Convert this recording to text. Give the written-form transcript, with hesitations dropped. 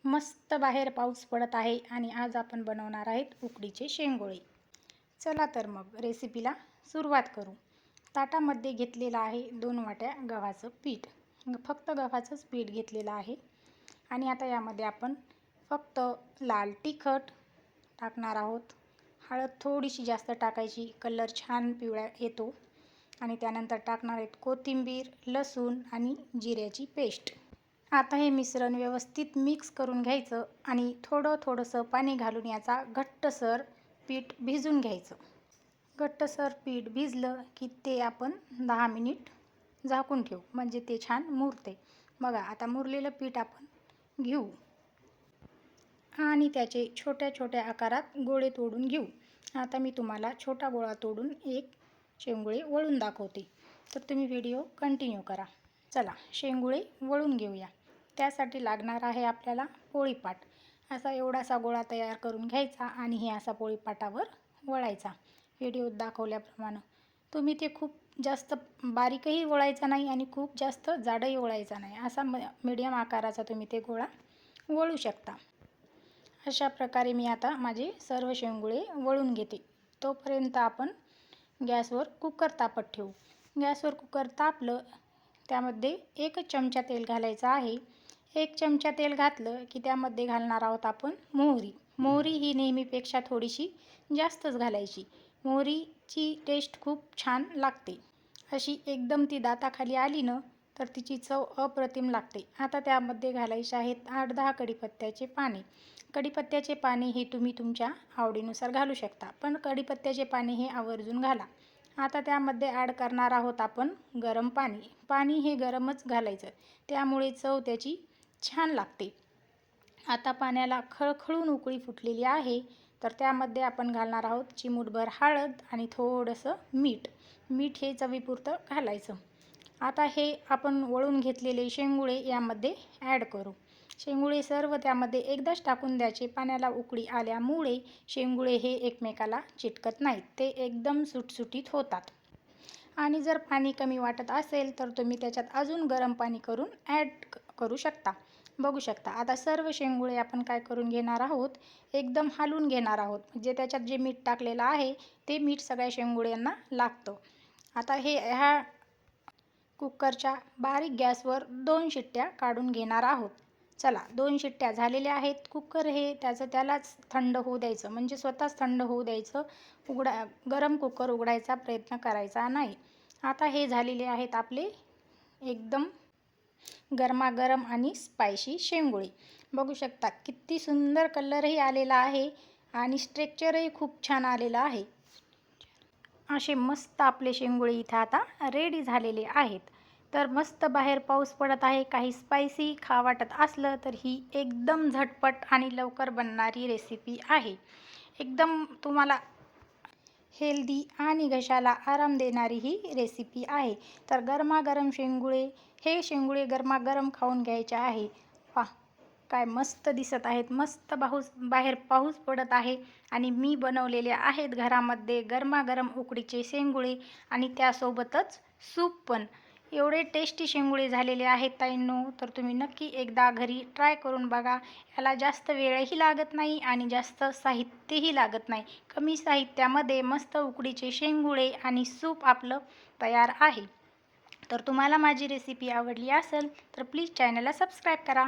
मस्त बाहेर पाऊस पडत आहे आणि आज आपण बनवणार आहेत उकडीचे शेंगोळे। चला तर मग रेसिपीला सुरुवात करू। ताटामध्ये घेतलेला आहे 2 वाट्या गव्हाचं पीठ। फक्त गव्हाचंच पीठ घेतलेलं आहे आणि आता यामध्ये आपण फक्त लाल तिखट टाकणार आहोत। हळद थोडीशी जास्त टाकायची, कलर छान पिवळा येतो। आणि त्यानंतर टाकणार आहेत कोथिंबीर, लसूण आणि जिऱ्याची पेस्ट। आता हे मिश्रण व्यवस्थित मिक्स करून घ्यायचं आणि थोडंसं पाणी घालून याचा घट्टसर पीठ भिजून घ्यायचं। घट्टसर पीठ भिजलं की ते आपण 10 मिनिट झाकून ठेवू, म्हणजे ते छान मुरते। बघा आता मुरलेलं पीठ आपण घेऊ आणि त्याचे छोट्या छोट्या आकारात गोळे तोडून घेऊ। आता मी तुम्हाला छोटा गोळा तोडून एक शेंगोळे वळून दाखवते, तर तुम्ही व्हिडिओ कंटिन्यू करा। चला शेंगोळे वळून घेऊया। त्यासाठी लागणार आहे आपल्याला पोळीपाट। असा एवढासा गोळा तयार करून घ्यायचा आणि हे असा पोळीपाटावर वळायचा व्हिडिओत दाखवल्याप्रमाणे। तुम्ही ते खूप जास्त बारीकही वळायचा नाही आणि खूप जास्त जाडही वळायचा नाही, असा मीडियम आकाराचा तुम्ही ते गोळा वळू शकता। अशा प्रकारे मी आता माझे सर्व शेंगोळे वळून घेते। तोपर्यंत आपण गॅसवर कुकर तापत ठेवू। गॅसवर कुकर तापलं त्यामध्ये 1 चमचा तेल घालायचं आहे। 1 चमचा तेल घातलं की त्यामध्ये घालणार आहोत आपण मोहरी। मोहरी ही नेहमीपेक्षा थोडीशी जास्तच घालायची। मोहरीची टेस्ट खूप छान लागते, अशी एकदम ती दाताखाली आली ना तर तिची चव अप्रतिम लागते। आता त्यामध्ये घालायचे आहेत 8-10 कढीपत्त्याचे पाने। कढीपत्त्याचे पाने हे तुम्ही तुमच्या आवडीनुसार घालू शकता, पण कढीपत्त्याचे पाने हे आवर्जून घाला। आता त्यामध्ये ॲड करणार आहोत आपण गरम पाणी। पाणी हे गरमच घालायचं, त्यामुळे चव त्याची छान लागते। आता पाण्याला खळखळून उकळी फुटलेली आहे, तर त्यामध्ये आपण घालणार आहोत चिमूटभर हळद आणि थोडंसं मीठ। मीठ हे चवीपुरतं घालायचं। आता हे आपण वळून घेतलेले शेंगोळे यामध्ये ॲड करू। शेंगोळे सर्व त्यामध्ये एकदाच टाकून द्यायचे। पाण्याला उकळी आल्यामुळे शेंगोळे हे एकमेकाला चिटकत नाहीत, ते एकदम सुटसुटीत होतात। आणि जर पाणी कमी वाटत असेल तर तुम्ही त्याच्यात अजून गरम पाणी करून ॲड करू शकता। बघू शकता आता सर्व शेंगोळे आपण काय करून घेणार आहोत, एकदम हलवून घेणार आहोत, म्हणजे त्याच्यात जे मीठ टाकलेलं आहे ते मीठ सगळ्या शेंगोळ्यांना लागतं। आता ह्या कुकरच्या बारीक गॅसवर 2 शिट्ट्या काढून घेणार आहोत। चला 2 शिट्ट्या झालेल्या आहेत। कुकर हे त्यालाच थंड होऊ द्यायचं, म्हणजे स्वतःच थंड होऊ द्यायचं। गरम कुकर उघडायचा प्रयत्न करायचा नाही। आता हे झालेले आहेत आपले एकदम गरमागरम आणि स्पायसी शेंगोळे। बघू शकता किती सुंदर कलरही आलेला आहे आणि स्ट्रक्चरही खूप छान आलेलं आहे। असे मस्त आपले शेंगोळे इथं आता रेडी झालेले आहेत। तर मस्त बाहेर पाऊस पडत आहे, काही स्पायसी खावं वाटत असलं तर ही एकदम झटपट आणि लवकर बनणारी रेसिपी आहे। एकदम तुम्हाला हेल्दी आणि घशाला आराम देणारी ही रेसिपी आहे। तर गरमागरम शेंगोळे, हे शेंगोळे गरमागरम खाऊन घ्यायचे आहे। वाह, काय मस्त दिसत आहेत। मस्त बाहेर पाऊस पडत आहे आणि मी बनवलेले आहेत घरामध्ये गरमागरम उकडीचे शेंगोळे आणि त्यासोबतच सूप पण। एवढे टेस्टी शेंगोळे झालेले आहेत ताईंनो, तर तुम्ही नक्की एकदा घरी ट्राय करून बघा। याला जास्त वेळही लागत नाही आणि जास्त साहित्यही लागत नाही। कमी साहित्यामध्ये मस्त उकडीचे शेंगोळे आणि सूप आपलं तयार आहे। तर तुम्हाला माझी रेसिपी आवडली असेल तर प्लीज चॅनलला सबस्क्राईब करा।